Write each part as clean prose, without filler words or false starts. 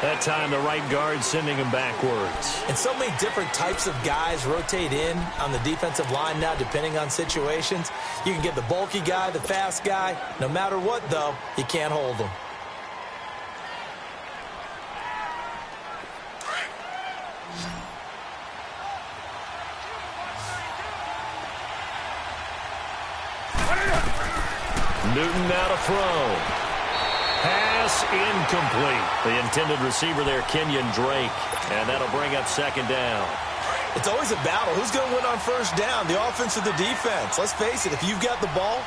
That time the right guard sending him backwards. And so many different types of guys rotate in on the defensive line now, depending on situations. You can get the bulky guy, the fast guy. No matter what, though, you can't hold them. Newton now to throw. Pass incomplete. The intended receiver there, Kenyon Drake. And that'll bring up second down. It's always a battle. Who's going to win on first down, the offense or the defense? Let's face it, if you've got the ball,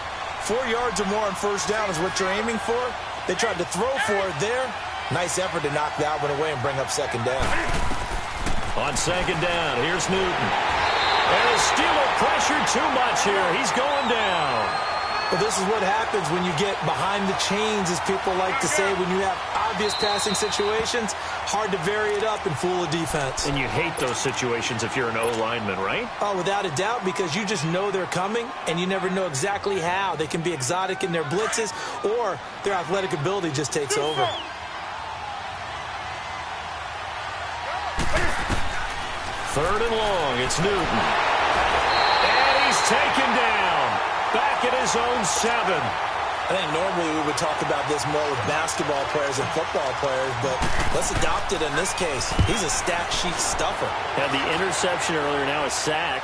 4 yards or more on first down is what you're aiming for. They tried to throw for it there. Nice effort to knock that one away and bring up second down. On second down, here's Newton. And the Steeler pressure too much here. He's going down. Well, this is what happens when you get behind the chains, as people like to say, when you have obvious passing situations. Hard to vary it up and fool a defense. And you hate those situations if you're an O-lineman, right? Oh, without a doubt, because you just know they're coming, and you never know exactly how. They can be exotic in their blitzes, or their athletic ability just takes over. Third and long, it's Newton. And he's taken down. Back at his own 7. I think normally we would talk about this more with basketball players and football players, but let's adopt it in this case. He's a stat sheet stuffer. Had the interception earlier, now a sack.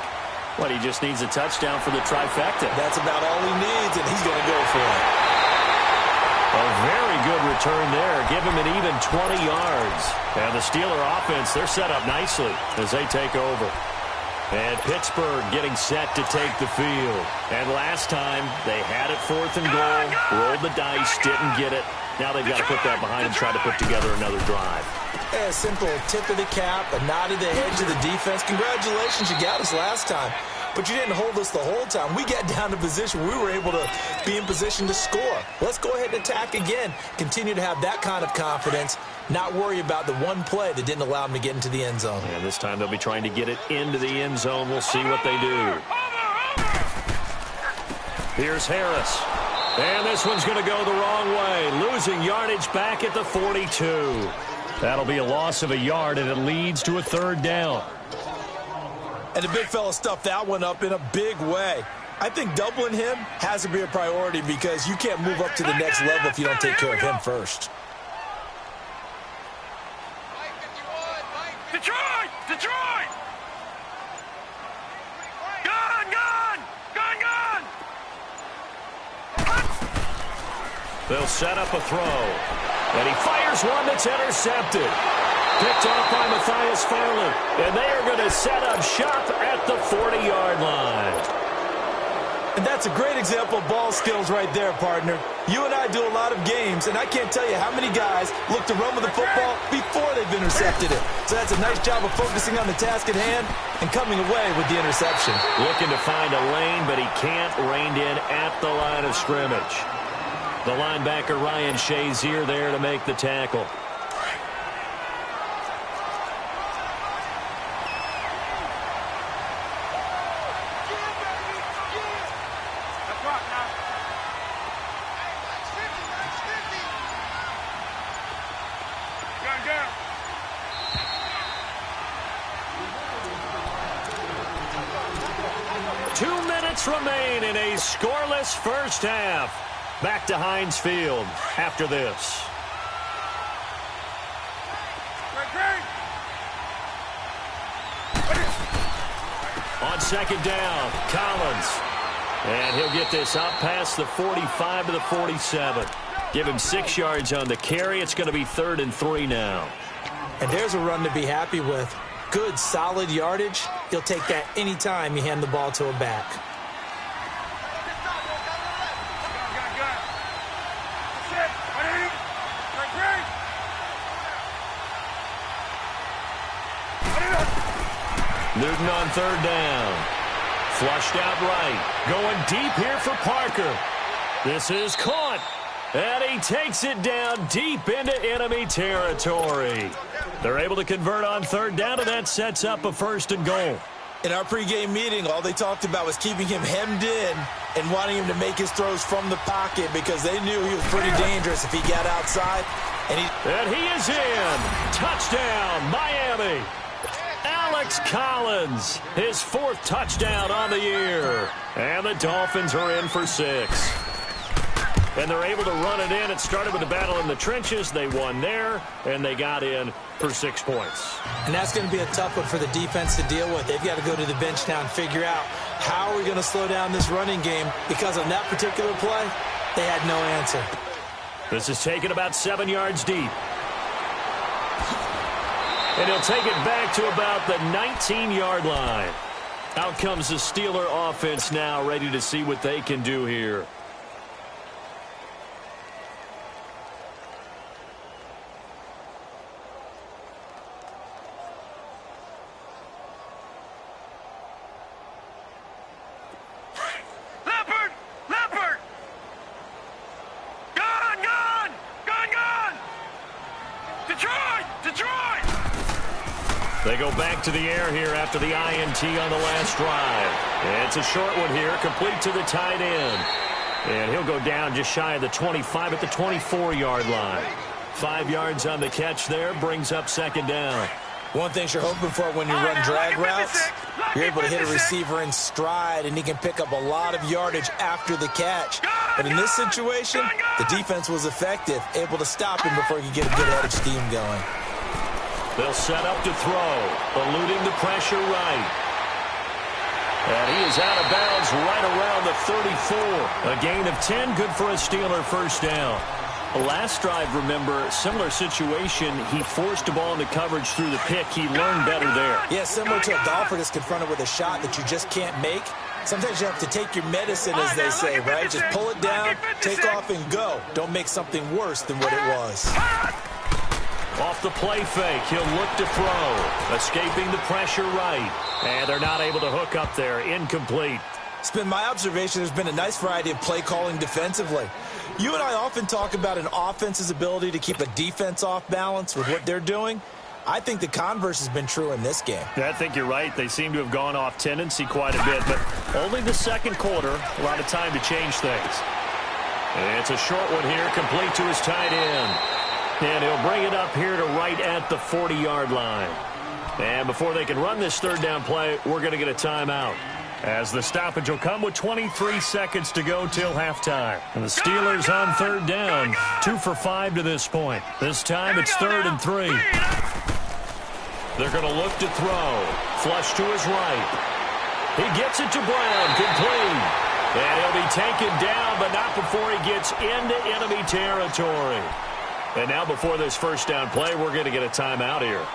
What, he just needs a touchdown for the trifecta. That's about all he needs, and he's going to go for it. A very good return there. Give him an even 20 yards. And the Steeler offense, they're set up nicely as they take over. And Pittsburgh getting set to take the field. And last time, they had it 4th and goal, rolled the dice, didn't get it. Now they've got to put that behind and try to put together another drive. A simple tip of the cap, a nod of the head to the defense. Congratulations, you got us last time. But you didn't hold us the whole time. We got down to position. We were able to be in position to score. Let's go ahead and attack again. Continue to have that kind of confidence. Not worry about the one play that didn't allow them to get into the end zone. And this time they'll be trying to get it into the end zone. We'll see what they do. Here's Harris. And this one's going to go the wrong way. Losing yardage back at the 42. That'll be a loss of a yard, and it leads to a third down. And the big fella stuffed that one up in a big way. I think doubling him has to be a priority because you can't move up to the next level if you don't take care of him first. Detroit! Detroit! Gun! Gun! Gun! Gun! They'll set up a throw. And he fires one that's intercepted. Picked off by Matthias Farley. And they are going to set up shop at the 40-yard line. And that's a great example of ball skills right there, partner. You and I do a lot of games, and I can't tell you how many guys look to run with the football before they've intercepted it. So that's a nice job of focusing on the task at hand and coming away with the interception. Looking to find a lane, but he can't. Reined in at the line of scrimmage. The linebacker, Ryan Shazier, there to make the tackle. Remain in a scoreless first half. Back to Heinz Field after this. On second down, Collins. And he'll get this out past the 45 to the 47. Give him 6 yards on the carry. It's going to be 3rd and 3 now. And there's a run to be happy with. Good, solid yardage. He'll take that anytime you hand the ball to a back. Newton on third down. Flushed out right. Going deep here for Parker. This is caught. And he takes it down deep into enemy territory. They're able to convert on third down, and that sets up a 1st and goal. In our pregame meeting, all they talked about was keeping him hemmed in and wanting him to make his throws from the pocket because they knew he was pretty dangerous if he got outside. And he is in. Touchdown, Miami. Alex Collins, his 4th touchdown on the year. And the Dolphins are in for 6. And they're able to run it in. It started with a battle in the trenches. They won there, and they got in for 6 points. And that's going to be a tough one for the defense to deal with. They've got to go to the bench now and figure out how are we going to slow down this running game, because on that particular play, they had no answer. This is taken about 7 yards deep. And he'll take it back to about the 19-yard line. Out comes the Steeler offense now, ready to see what they can do here. They go back to the air here after the INT on the last drive. And it's a short one here, complete to the tight end. And he'll go down just shy of the 25 at the 24-yard line. 5 yards on the catch there, brings up 2nd down. One thing you're hoping for when you run drag routes, you're able to hit a receiver in stride, and he can pick up a lot of yardage after the catch. But in this situation, the defense was effective, able to stop him before he could get a good head of steam going. They'll set up to throw, eluding the pressure right. And he is out of bounds right around the 34. A gain of 10, good for a Steeler first down. Last drive, remember, similar situation. He forced a ball into coverage through the pick. He learned better there. Yeah, similar to a golfer that's confronted with a shot that you just can't make. Sometimes you have to take your medicine, as they say, right? Just pull it down, take off, and go. Don't make something worse than what it was. Off the play fake, he'll look to throw. Escaping the pressure right. And they're not able to hook up there. Incomplete. It's been my observation there's been a nice variety of play calling defensively. You and I often talk about an offense's ability to keep a defense off balance with what they're doing. I think the converse has been true in this game. Yeah, I think you're right. They seem to have gone off tendency quite a bit, but only the second quarter, a lot of time to change things. And it's a short one here, complete to his tight end. And he'll bring it up here to right at the 40-yard line. And before they can run this third down play, we're going to get a timeout, as the stoppage will come with 23 seconds to go till halftime. And the Steelers on third down, 2 for 5 to this point. This time it's 3rd and 3. They're going to look to throw. Flush to his right. He gets it to Brown, complete. And he'll be taken down, but not before he gets into enemy territory. And now before this first down play, we're going to get a timeout here,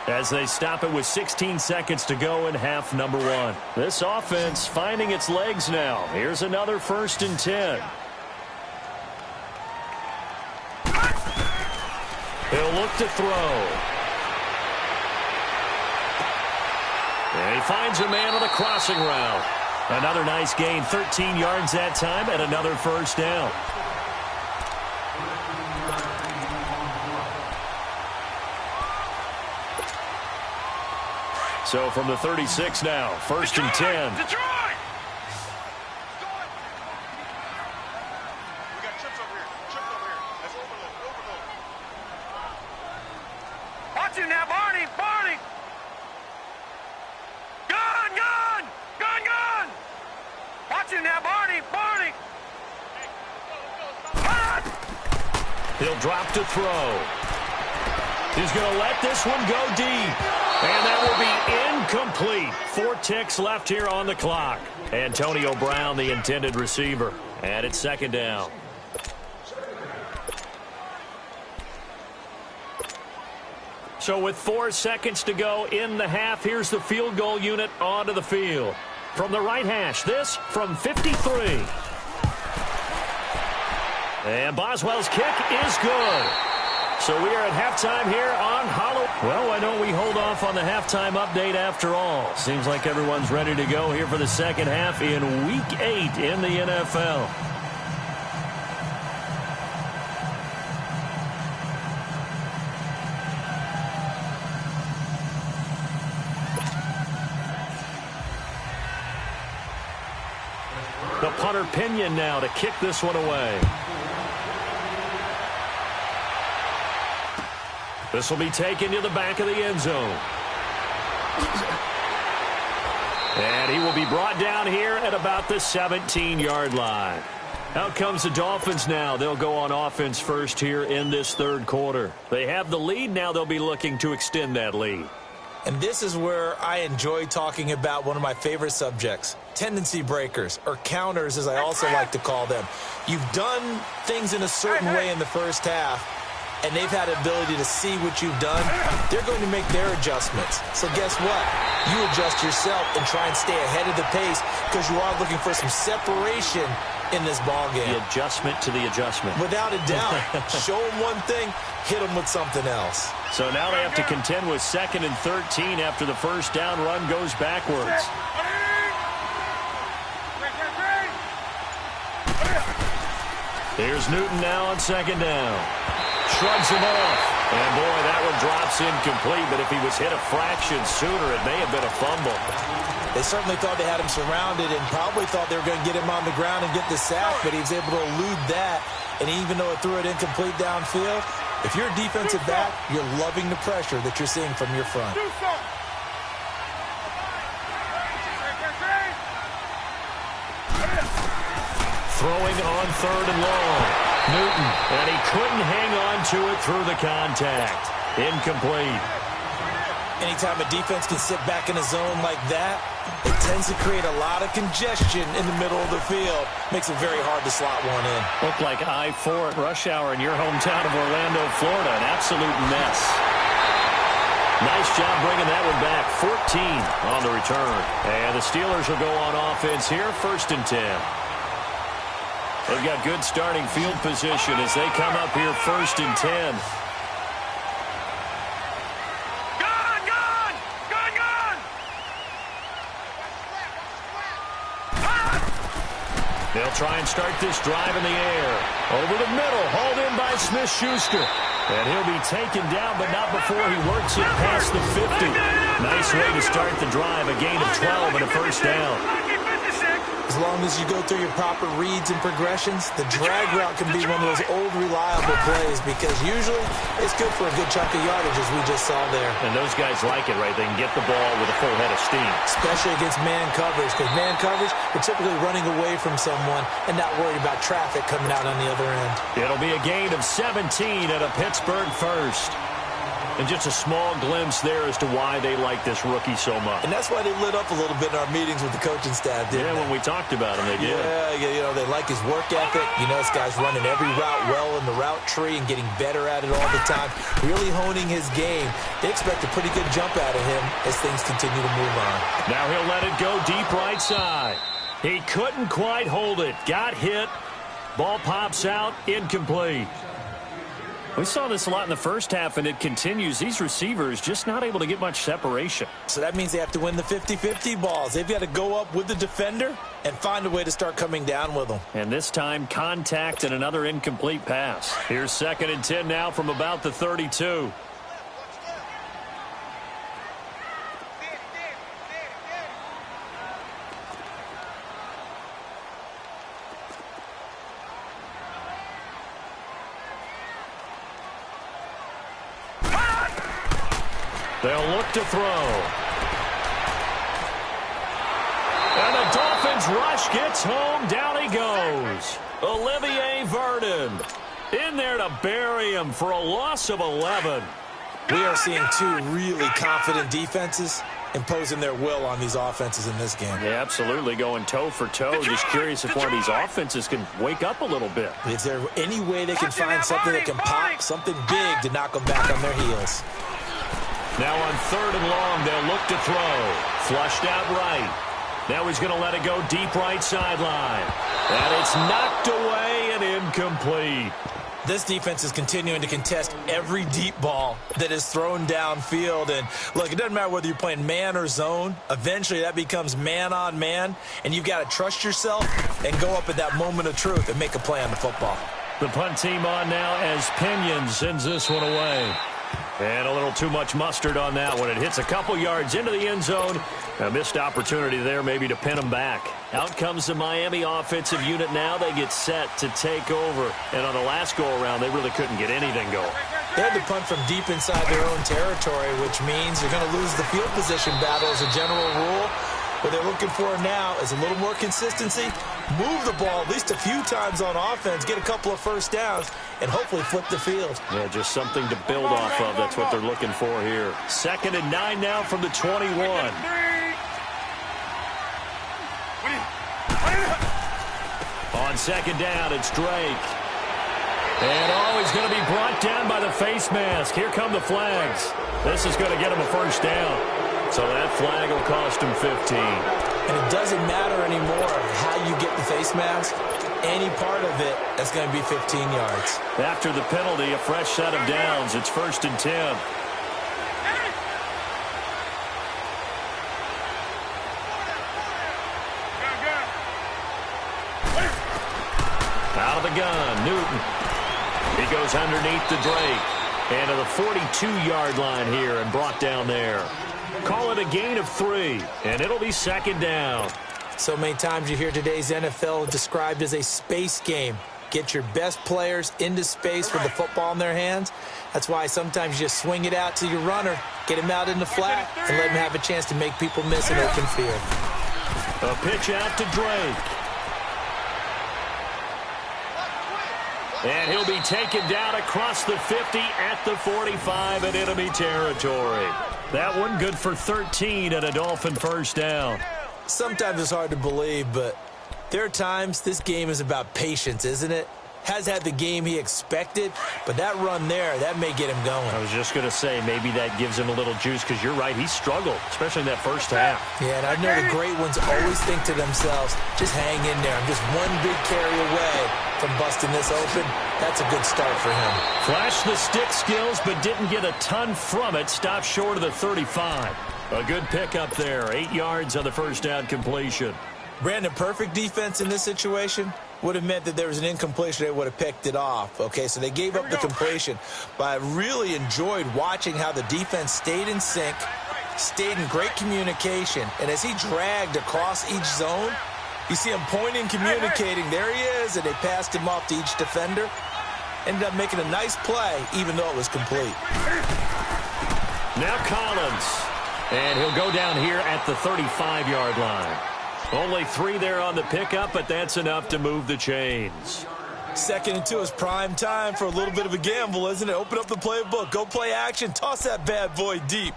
as they stop it with 16 seconds to go in half number 1. This offense finding its legs now. Here's another 1st and 10. He'll look to throw. And he finds a man on the crossing route. Another nice gain, 13 yards that time, and another first down. So from the 36 now, 1st and 10. Detroit! Watch him now, Barney! Barney! Gun! Gun! Gun! Gun! Watch him now, Barney! Barney! He'll drop to throw. He's going to let this one go deep. And that will be incomplete. 4 ticks left here on the clock. Antonio Brown, the intended receiver. And it's 2nd down. So with 4 seconds to go in the half, here's the field goal unit onto the field. From the right hash, this from 53. And Boswell's kick is good. So we are at halftime here on Halloween. Well, why don't we hold off on the halftime update after all? Seems like everyone's ready to go here for the second half in Week 8 in the NFL. punter Pinion now to kick this one away. This will be taken to the back of the end zone. And he will be brought down here at about the 17-yard line. Out comes the Dolphins now. They'll go on offense first here in this third quarter. They have the lead. Now they'll be looking to extend that lead. And this is where I enjoy talking about one of my favorite subjects, tendency breakers, or counters as I also like to call them. You've done things in a certain way in the first half, and they've had the ability to see what you've done. They're going to make their adjustments. So guess what? You adjust yourself and try and stay ahead of the pace because you are looking for some separation in this ball game. The adjustment to the adjustment. Without a doubt. Show them one thing, hit them with something else. So now they have to contend with 2nd and 13 after the first down run goes backwards. Here's Newton now on 2nd down. Shrugs him off. And, boy, that one drops incomplete. But if he was hit a fraction sooner, it may have been a fumble. They certainly thought they had him surrounded and probably thought they were going to get him on the ground and get the sack, but he was able to elude that. And even though it threw it incomplete downfield, if you're a defensive back, you're loving the pressure that you're seeing from your front. Throwing on 3rd and long. Newton, and he couldn't hang on to it through the contact. Incomplete. Anytime a defense can sit back in a zone like that, it tends to create a lot of congestion in the middle of the field. Makes it very hard to slot one in. Looked like I-4 at rush hour in your hometown of Orlando, Florida. An absolute mess. Nice job bringing that one back. 14 on the return. And the Steelers will go on offense here, 1st and 10. They've got good starting field position as they come up here 1st and 10. They'll try and start this drive in the air. Over the middle, hauled in by Smith-Schuster. And he'll be taken down, but not before he works it past the 50. Nice way to start the drive, a gain of 12 and a 1st down. As long as you go through your proper reads and progressions, the drag route can be one of those old reliable plays because usually it's good for a good chunk of yardage as we just saw there. And those guys like it, right? They can get the ball with a full head of steam. Especially against man coverage because man coverage, we're typically running away from someone and not worried about traffic coming out on the other end. It'll be a gain of 17 at a Pittsburgh 1st. And just a small glimpse there as to why they like this rookie so much. And that's why they lit up a little bit in our meetings with the coaching staff, didn't they? When we talked about him, they did. Yeah, they like his work ethic. You know, this guy's running every route well in the route tree and getting better at it all the time, really honing his game. They expect a pretty good jump out of him as things continue to move on. Now he'll let it go deep right side. He couldn't quite hold it. Got hit. Ball pops out. Incomplete. We saw this a lot in the first half, and it continues. These receivers just not able to get much separation. So that means they have to win the 50-50 balls. They've got to go up with the defender and find a way to start coming down with them. And this time, contact and another incomplete pass. Here's 2nd and 10 now from about the 32. They'll look to throw. And the Dolphins rush gets home. Down he goes. Olivier Vernon in there to bury him for a loss of 11. We are seeing two really confident defenses imposing their will on these offenses in this game. Yeah, absolutely, going toe for toe. Just curious if one of these offenses can wake up a little bit. Is there any way they can find something that can pop, something big to knock them back on their heels? Now on 3rd and long, they'll look to throw. Flushed out right. Now he's going to let it go deep right sideline. And it's knocked away and incomplete. This defense is continuing to contest every deep ball that is thrown downfield. And, look, it doesn't matter whether you're playing man or zone. Eventually that becomes man on man. And you've got to trust yourself and go up at that moment of truth and make a play on the football. The punt team on now as Pinion sends this one away. And a little too much mustard on that one. It hits a couple yards into the end zone. A missed opportunity there maybe to pin them back. Out comes the Miami offensive unit now. They get set to take over. And on the last go-around, they really couldn't get anything going. They had to punt from deep inside their own territory, which means you're going to lose the field position battle as a general rule. What they're looking for now is a little more consistency, move the ball at least a few times on offense, get a couple of first downs, and hopefully flip the field. Yeah, just something to build off of. That's what they're looking for here. 2nd and 9 now from the 21. On 2nd down, it's Drake. And he's going to be brought down by the face mask. Here come the flags. This is going to get him a first down. So that flag will cost him 15. And it doesn't matter anymore how you get the face mask. Any part of it, that's going to be 15 yards. After the penalty, a fresh set of downs. It's 1st and 10. Out of the gun, Newton. He goes underneath to Drake. And to the 42-yard line here and brought down there. Call it a gain of 3, and it'll be 2nd down. So many times you hear today's NFL described as a space game. Get your best players into space with the football in their hands. That's why sometimes you just swing it out to your runner, get him out in the flat, and let him have a chance to make people miss an open field. A pitch out to Drake. And he'll be taken down across the 50 at the 45 in enemy territory. That one good for 13 and a Dolphin first down. Sometimes it's hard to believe, but there are times this game is about patience, isn't it? Has had the game he expected, but that run there, that may get him going. I was just going to say, maybe that gives him a little juice, because you're right, he struggled, especially in that first half. Yeah, and I know the great ones always think to themselves, just hang in there. I'm just one big carry away from busting this open. That's a good start for him. Flashed the stick skills, but didn't get a ton from it. Stopped short of the 35. A good pickup there. 8 yards on the first down completion. Brandon, perfect defense in this situation would have meant that there was an incompletion. They would have picked it off. Okay, so they gave up the completion. But I really enjoyed watching how the defense stayed in sync, stayed in great communication. And as he dragged across each zone, you see him pointing, communicating. There he is, and they passed him off to each defender. Ended up making a nice play, even though it was complete. Now Collins. And he'll go down here at the 35-yard line. Only 3 there on the pickup, but that's enough to move the chains. 2nd and 2 is prime time for a little bit of a gamble, isn't it? Open up the playbook, go play action, toss that bad boy deep.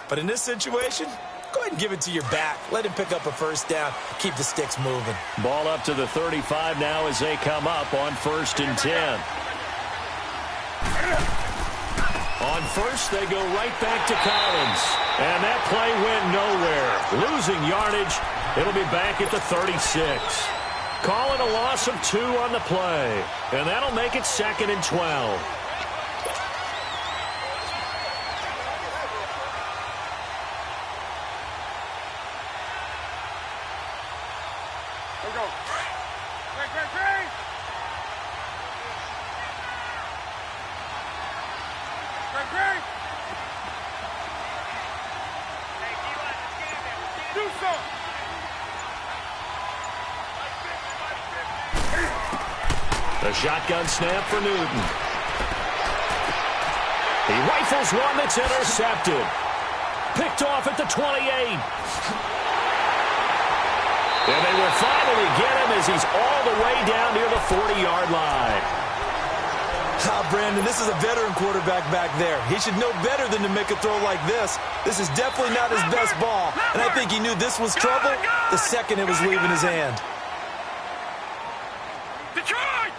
But in this situation, go ahead and give it to your back. Let him pick up a first down, keep the sticks moving. Ball up to the 35 now as they come up on 1st and 10. On first, they go right back to Collins. And that play went nowhere. Losing yardage. It'll be back at the 36. Call it a loss of 2 on the play. And that'll make it 2nd and 12. Here we go. Great. Do something. The shotgun snap for Newton. He rifles one that's intercepted. Picked off at the 28. And they will finally get him as he's all the way down near the 40-yard line. Brandon, this is a veteran quarterback back there. He should know better than to make a throw like this. This is definitely not his best ball. And I think he knew this was trouble the second it was leaving his hand. Detroit!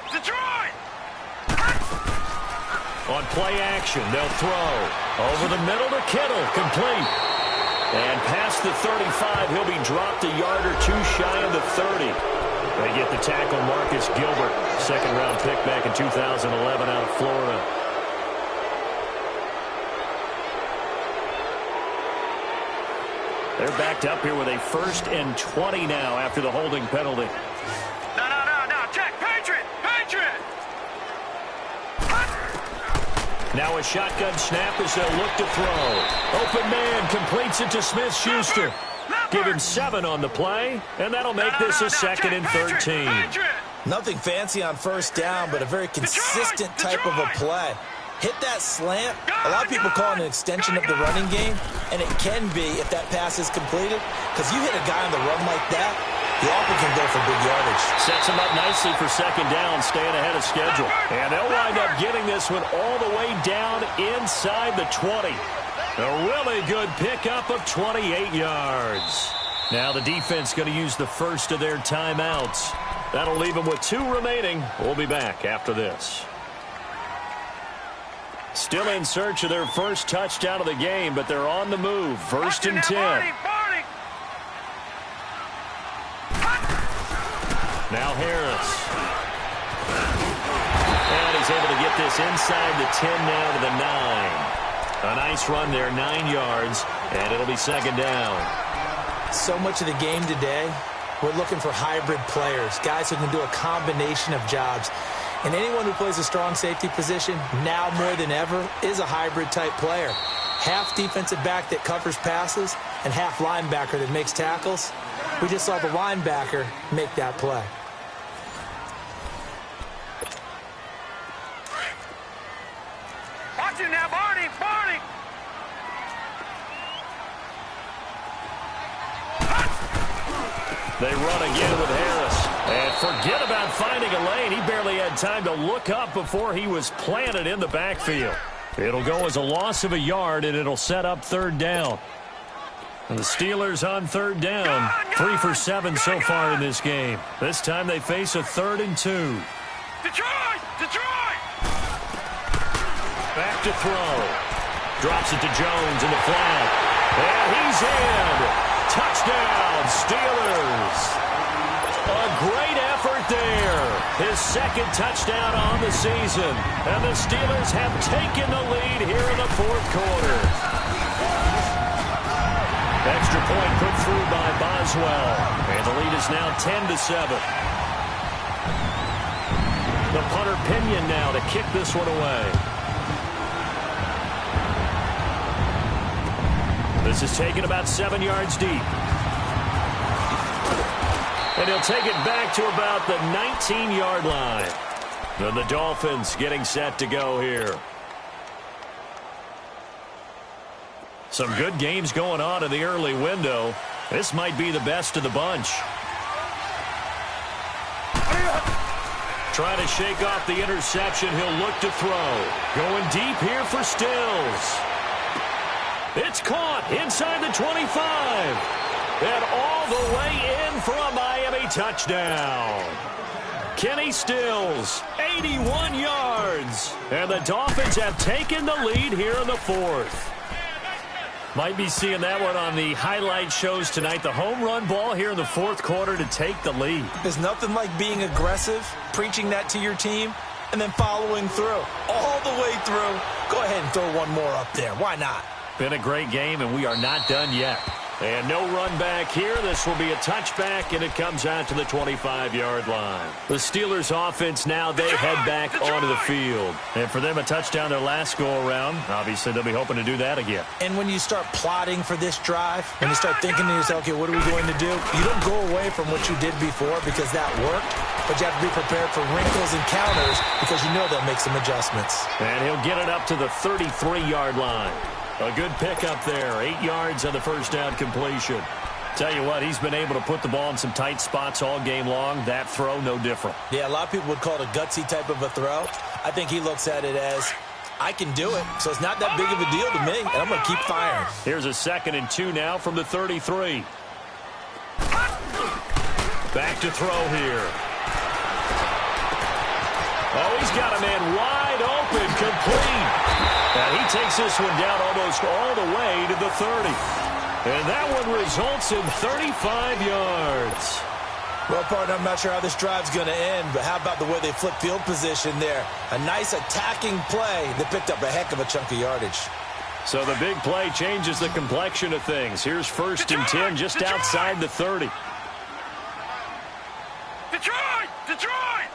On play action, they'll throw. Over the middle to Kittle, complete. And past the 35, he'll be dropped a yard or 2 shy of the 30. They get the tackle, Marcus Gilbert, 2nd-round pick back in 2011 out of Florida. They're backed up here with a 1st and 20 now after the holding penalty. No. Check. Patriot. Now a shotgun snap as they'll look to throw. Open man completes it to Smith-Schuster. Give him 7 on the play, and that'll make this a 2nd and 13. Nothing fancy on first down, but a very consistent type of a play. Hit that slant. A lot of people call it an extension of the running game, and it can be if that pass is completed, because you hit a guy on the run like that, he often can go for big yardage. Sets him up nicely for 2nd down, staying ahead of schedule. And they'll wind up getting this one all the way down inside the 20. A really good pickup of 28 yards. Now the defense going to use the first of their timeouts. That'll leave them with 2 remaining. We'll be back after this. Still in search of their first touchdown of the game, but they're on the move. 1st and 10. Now Harris. And he's able to get this inside the 10 now to the 9. A nice run there, 9 yards, and it'll be 2nd down. So much of the game today, we're looking for hybrid players, guys who can do a combination of jobs. And anyone who plays a strong safety position, now more than ever, is a hybrid-type player. Half defensive back that covers passes and half linebacker that makes tackles. We just saw the linebacker make that play. Watch it now, Barney! Barney! They run again with Harris. And forget about finding a lane. He barely had time to look up before he was planted in the backfield. It'll go as a loss of a yard, and it'll set up 3rd down. And the Steelers on 3rd down. 3 for 7 so far in this game. This time they face a 3rd and 2. Detroit! Detroit! Back to throw. Drops it to Jones in the flat. And he's in. Touchdown, Steelers. A great effort there. His 2nd touchdown on the season. And the Steelers have taken the lead here in the 4th quarter. Extra point put through by Boswell. And the lead is now 10-7. The punter Pinion now to kick this one away. This is taken about 7 yards deep. And he'll take it back to about the 19-yard line. And the Dolphins getting set to go here. Some good games going on in the early window. This might be the best of the bunch. Trying to shake off the interception. He'll look to throw. Going deep here for Stills. It's caught inside the 25. And all the way in for a Miami touchdown. Kenny Stills, 81 yards. And the Dolphins have taken the lead here in the 4th. Might be seeing that one on the highlight shows tonight. The home run ball here in the 4th quarter to take the lead. There's nothing like being aggressive, preaching that to your team, and then following through. All the way through. Go ahead and throw one more up there. Why not? Been a great game, and we are not done yet. And no run back here. This will be a touchback, and it comes out to the 25-yard line. The Steelers offense now, they head back onto the field. And for them, a touchdown their last go-around. Obviously, they'll be hoping to do that again. And when you start plotting for this drive, when you start thinking to yourself, okay, what are we going to do? You don't go away from what you did before because that worked. But you have to be prepared for wrinkles and counters because you know they'll make some adjustments. And he'll get it up to the 33-yard line. A good pickup there. 8 yards on the first down completion. Tell you what, he's been able to put the ball in some tight spots all game long. That throw, no different. Yeah, a lot of people would call it a gutsy type of a throw. I think he looks at it as, I can do it, so it's not that big of a deal to me, and I'm going to keep firing. Here's a 2nd and 2 now from the 33. Back to throw here. Oh, he's got a man wide open, complete. And he takes this one down almost all the way to the 30. And that one results in 35 yards. Well, partner, I'm not sure how this drive's going to end, but how about the way they flip field position there? A nice attacking play that picked up a heck of a chunk of yardage. So the big play changes the complexion of things. Here's 1st and 10 just outside the 30. Detroit! Detroit!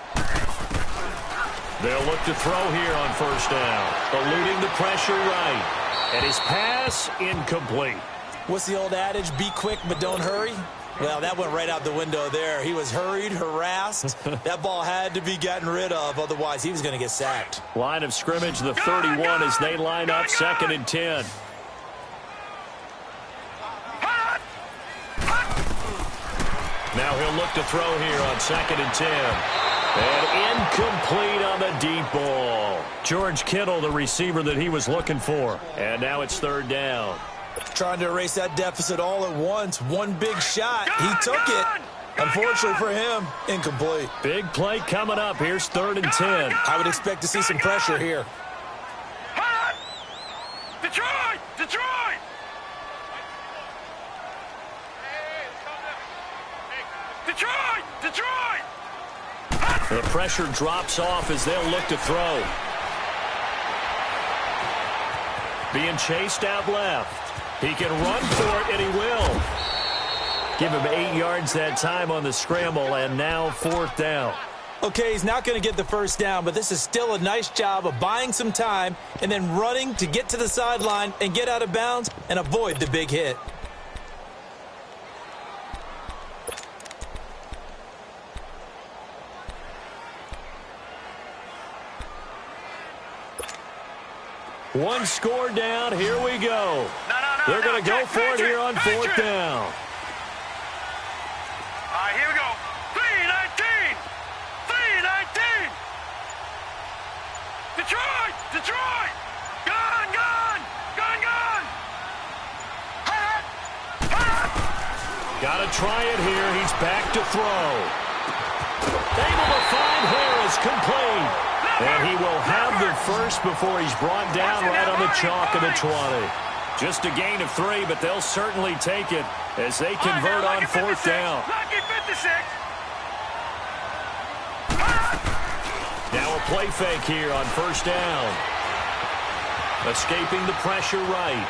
They'll look to throw here on first down. Eluding the pressure right. And his pass incomplete. What's the old adage? Be quick, but don't hurry. Well, that went right out the window there. He was hurried, harassed. That ball had to be gotten rid of. Otherwise, he was going to get sacked. Line of scrimmage, the 31 as they line up 2nd and 10. Now he'll look to throw here on 2nd and 10. And incomplete on the deep ball. George Kittle, the receiver that he was looking for. And now it's 3rd down. Trying to erase that deficit all at once. One big shot. He took it. Unfortunately for him, incomplete. Big play coming up. Here's 3rd and 10. I would expect to see some pressure here. Detroit! Detroit! Detroit! Detroit! The pressure drops off as they'll look to throw. Being chased out left. He can run for it, and he will. Give him 8 yards that time on the scramble, and now 4th down. Okay, he's not going to get the first down, but this is still a nice job of buying some time and then running to get to the sideline and get out of bounds and avoid the big hit. One score down. Here we go. They're going to go for it here on 4th down. All right, here we go. 3-19. 3-19. Detroit! Detroit! Gun! Gun! Gun! Gun! Got to try it here. He's back to throw. Able to find Harris, complete. And he will have the first before he's brought down right on the chalk of the 20. Just a gain of 3, but they'll certainly take it as they convert on 4th down. Lucky 56. Now a play fake here on 1st down. Escaping the pressure right.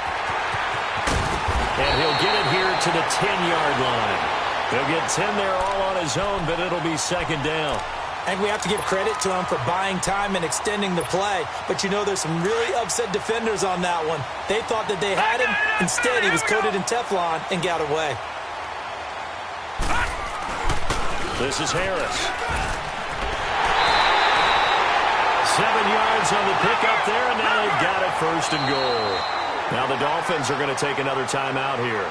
And he'll get it here to the 10-yard line. He'll get 10 there all on his own, but it'll be 2nd down. And we have to give credit to him for buying time and extending the play. But you know there's some really upset defenders on that one. They thought that they had him. Instead, he was coated in Teflon and got away. This is Harris. 7 yards on the pickup there, and now they've got it 1st and goal. Now the Dolphins are going to take another timeout here.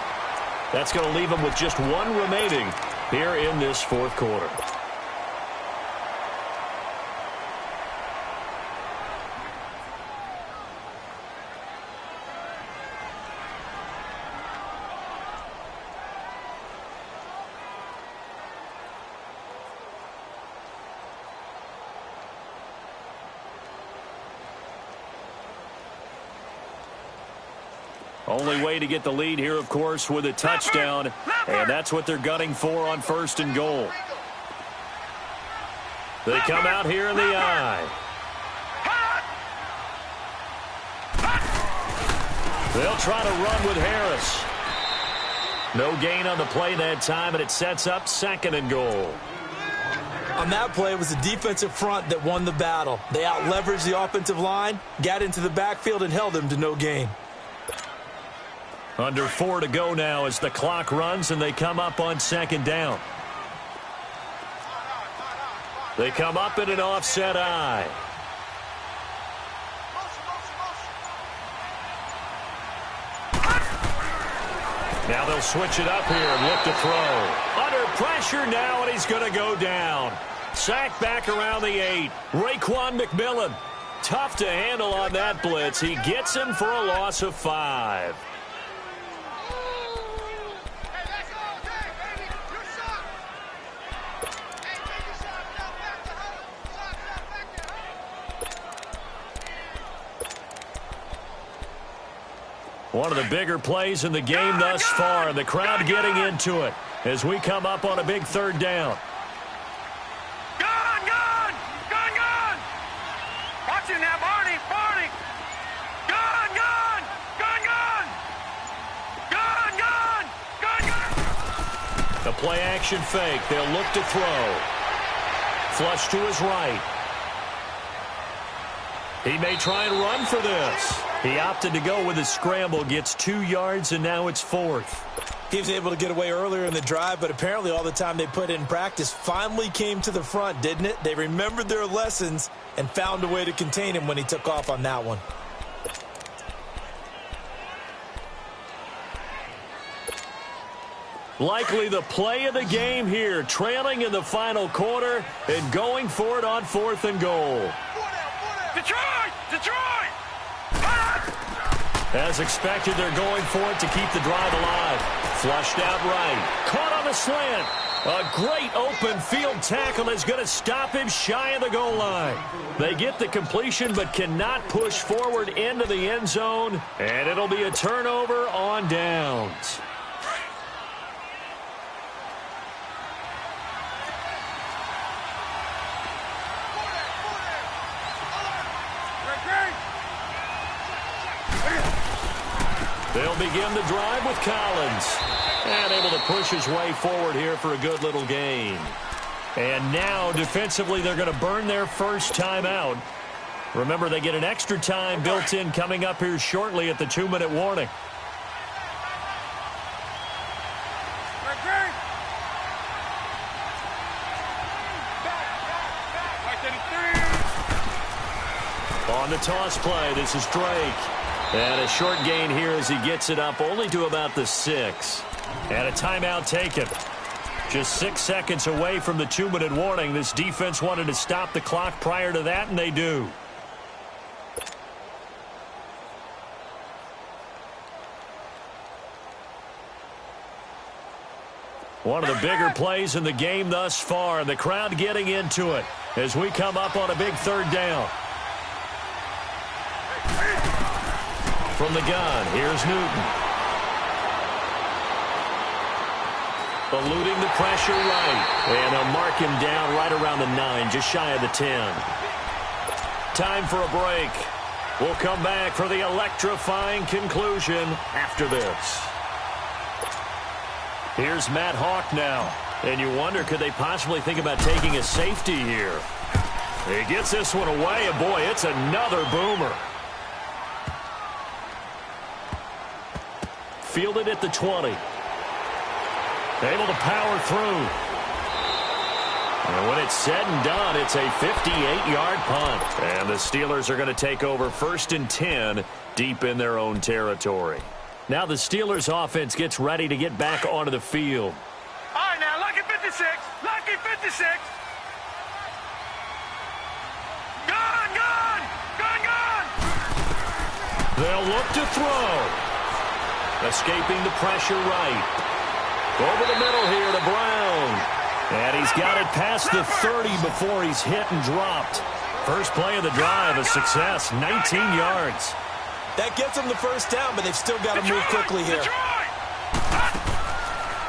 That's going to leave them with just 1 remaining here in this 4th quarter. Only way to get the lead here, of course, with a touchdown, and that's what they're gunning for on 1st and goal. They come out here in the eye. They'll try to run with Harris. No gain on the play that time, and it sets up 2nd and goal. On that play, it was the defensive front that won the battle. They out-leveraged the offensive line, got into the backfield, and held them to no gain. Under 4 to go now as the clock runs, and they come up on 2nd down. They come up in an offset eye. Now they'll switch it up here and look to throw. Under pressure now, and he's going to go down. Sacked back around the 8. Raekwon McMillan. Tough to handle on that blitz. He gets him for a loss of 5. One of the bigger plays in the game thus far, and the crowd getting into it as we come up on a big 3rd down. Gun! Gun! Gun! Gun! Watch him now, Barney! Barney! Gun! Gun! Gun! Gun! Gun! Gun! Gun! Gun! The play action fake. They'll look to throw. Flush to his right. He may try and run for this. He opted to go with a scramble, gets 2 yards, and now it's 4th. He was able to get away earlier in the drive, but apparently all the time they put in practice finally came to the front, didn't it? They remembered their lessons and found a way to contain him when he took off on that one. Likely the play of the game here, trailing in the final quarter and going for it on 4th and goal. Detroit! Detroit! As expected, they're going for it to keep the drive alive. Flushed out right. Caught on the slant. A great open field tackle is going to stop him shy of the goal line. They get the completion but cannot push forward into the end zone, and it'll be a turnover on downs. They'll begin the drive with Collins. And able to push his way forward here for a good little gain. And now, defensively, they're going to burn their first timeout. Remember, they get an extra time built in coming up here shortly at the 2-minute warning. On the toss play, this is Drake. And a short gain here as he gets it up only to about the 6. And a timeout taken. Just 6 seconds away from the 2-minute warning. This defense wanted to stop the clock prior to that, and they do. One of the bigger plays in the game thus far. The crowd getting into it as we come up on a big 3rd down. From the gun, here's Newton. Eluding the pressure right. And they'll mark him down right around the 9, just shy of the 10. Time for a break. We'll come back for the electrifying conclusion after this. Here's Matt Hawk now. And you wonder, could they possibly think about taking a safety here? He gets this one away, and boy, it's another boomer. Fielded at the 20. Able to power through. And when it's said and done, it's a 58-yard punt. And the Steelers are going to take over 1st and 10 deep in their own territory. Now the Steelers offense gets ready to get back onto the field. All right, now, lucky 56. Lucky 56. Gun, gun! Gun, gun! They'll look to throw. Escaping the pressure right. Over the middle here to Brown. And he's got it past the 30 before he's hit and dropped. First play of the drive, a success, 19 yards. That gets them the first down, but they've still got to move quickly here.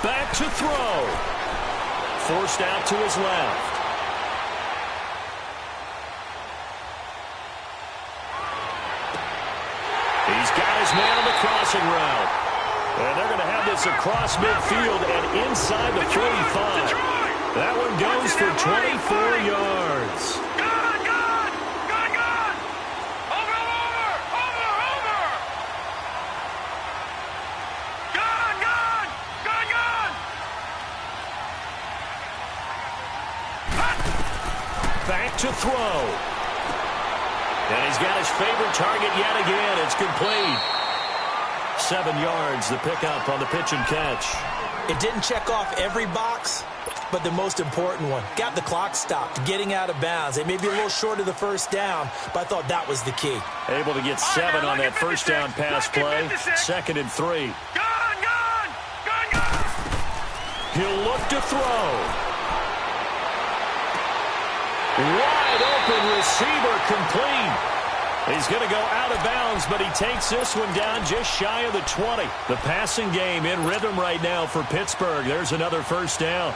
Back to throw. Forced out to his left. He's got his man on the crossing route. And they're going to have this across midfield and inside the 45. That one goes for 24 yards. Gun, gun! Gun, gun! Over, over! Over, over! Gun, gun! Gun, gun! Back to throw. And he's got his favorite target yet again. It's complete. 7 yards, the pickup on the pitch and catch. It didn't check off every box, but the most important one. Got the clock stopped, getting out of bounds. They may be a little short of the first down, but I thought that was the key. Able to get 7 on that first down pass play. 2nd and 3. Gun, gun! Gun, gun! He'll look to throw. Wide open receiver complete. He's going to go out of bounds, but he takes this one down just shy of the 20. The passing game in rhythm right now for Pittsburgh. There's another first down.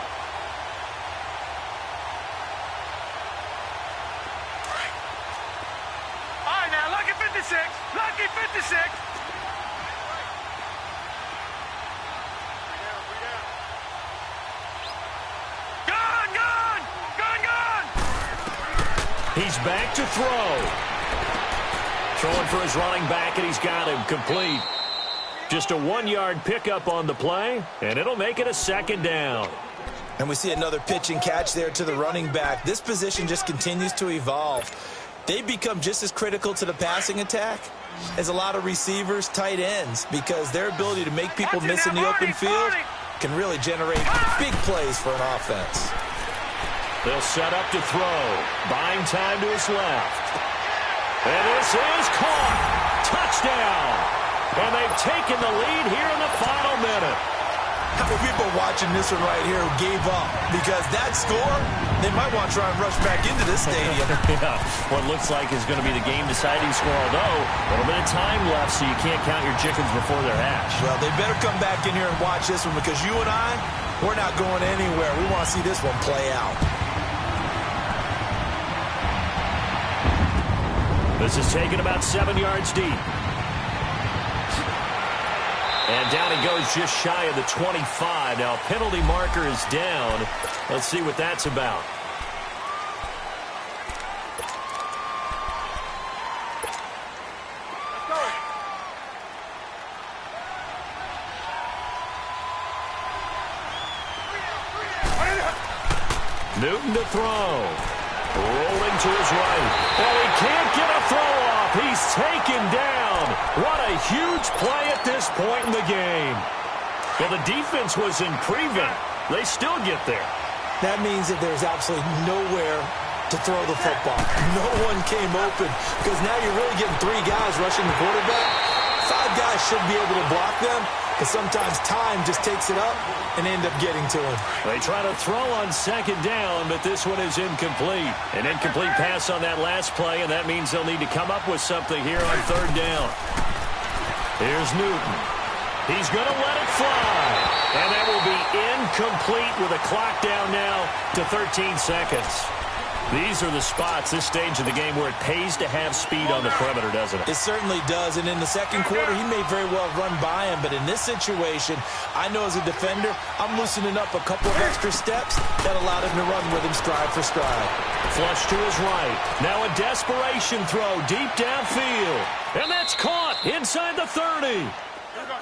All right, now, lucky 56. Lucky 56. Gun, gun! Gun, gun! He's back to throw. Throwing for his running back, and he's got him complete. Just a 1-yard pickup on the play, and it'll make it a 2nd down. And we see another pitch and catch there to the running back. This position just continues to evolve. They become just as critical to the passing attack as a lot of receivers, tight ends, because their ability to make people miss in the open field can really generate big plays for an offense. They'll set up to throw. Buying time to his left. And this is caught. Touchdown. And they've taken the lead here in the final minute. How many people watching this one right here who gave up? Because that score, they might want to try and rush back into this stadium. Yeah, what looks like is going to be the game-deciding score, although a little bit of time left, so you can't count your chickens before they're hatched. Well, they better come back in here and watch this one, because you and I, we're not going anywhere. We want to see this one play out. This is taken about 7 yards deep. And down he goes just shy of the 25. Now, penalty marker is down. Let's see what that's about. Newton to throw. Rolling to his right. And he can't get a throw off. He's taken down. What a huge play at this point in the game. Well, the defense was in prevent. They still get there. That means that there's absolutely nowhere to throw the football. No one came open, because now you're really getting 3 guys rushing the quarterback. 5 guys should be able to block them, and sometimes time just takes it up and end up getting to him. They try to throw on 2nd down, but this one is incomplete. An incomplete pass on that last play, and that means they'll need to come up with something here on 3rd down. Here's Newton. He's going to let it fly. And that will be incomplete with a clock down now to 13 seconds. These are the spots, this stage of the game, where it pays to have speed on the perimeter, doesn't it? It certainly does, and in the second quarter, he may very well run by him, but in this situation, I know as a defender, I'm loosening up a couple of extra steps that allowed him to run with him stride for stride. Flush to his right. Now a desperation throw deep downfield. And that's caught inside the 30.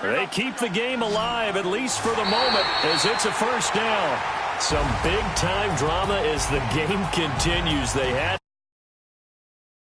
They keep the game alive, at least for the moment, as it's a 1st down. Some big-time drama as the game continues. They had